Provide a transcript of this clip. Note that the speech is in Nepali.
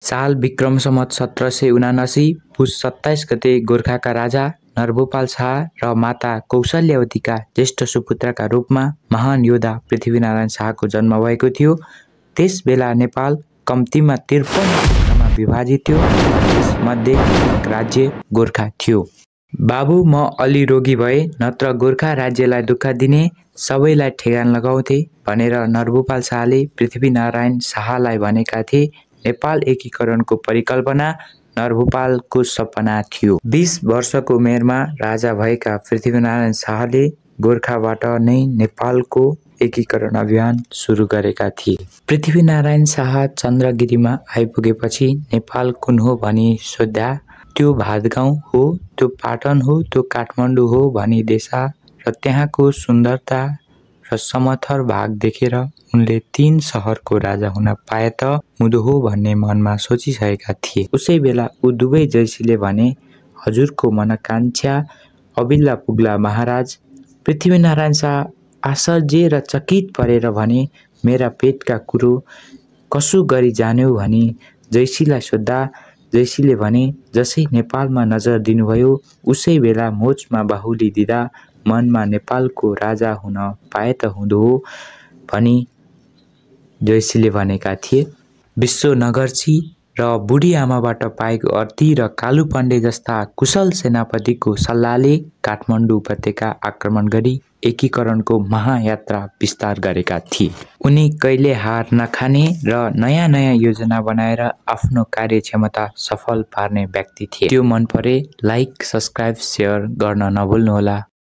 साल विक्रम सम्वत 1779 पुस 27 गते गोर्खाका राजा नरभूपाल शाह र माता कौशल्यावतीका ज्येष्ठ सुपुत्रका रूपमा महान योद्धा पृथ्वीनारायण शाहको जन्म भएको थियो। त्यस बेला नेपाल कम्तीमा 53 क्षेत्रमा विभाजित थियो। त्यसमध्ये एक राज्य गोर्खा थियो। बाबु म अलि रोगी भए नत्र गोर्खा राज्यलाई दुःख दिने, सबैलाई ठेगान लगाउँथे भनेर नरभूपाल शाहले पृथ्वीनारायण शाहलाई भनेका थिए। नेपाल एकीकरणको परिकल्पना नरभूपालको सपना थियो। 20 वर्षको उमेरमा राजा भएका पृथ्वीनारायण शाहले गोर्खाबाट नै नेपालको एकीकरण अभियान सुरु गरेका थिए। पृथ्वीनारायण शाह चन्द्रगिरीमा आइपुगेपछि नेपाल कुन हो भनी सोध्दा त्यो भातगाउँ हो, त्यो पाटन हो, त्यो काठमाडौँ हो भनी देशा र त्यहाँको सुन्दरता र समथर भाग देखेर उनले 3 सहरको राजा हुन पाए त हुँदो हो भन्ने मनमा सोचिसकेका थिए। उसै बेला ऊ दुवै जयसीले भने, हजुरको मनोकांक्षा अबिल्ला पुग्ला महाराज। पृथ्वीनारायण शाह आश्चर्य र चकित परेर भने, मेरा पेटका कुरो कसो गरी जान्यौ भनी जयसीलाई सोद्धा जयसीले भने, जसै नेपालमा नजर दिनुभयो उसै बेला मोचमा बाहुली दिँदा मनमा नेपालको राजा हुन पाए त हुँदो हो भनी जयसीले भनेका थिए। विश्वनगरची र बुढी आमाबाट पाएको अर्ती र कालु पाण्डे जस्ता कुशल सेनापतिको सल्लाहले काठमाडौँ उपत्यका आक्रमण गरी एकीकरणको महायात्रा विस्तार गरेका थिए। उनी कहिले हार नखाने र नयाँ नयाँ योजना बनाएर आफ्नो कार्यक्षमता सफल पार्ने व्यक्ति थिए। त्यो मन परे लाइक, सब्स्क्राइब, सेयर गर्न नभुल्नुहोला।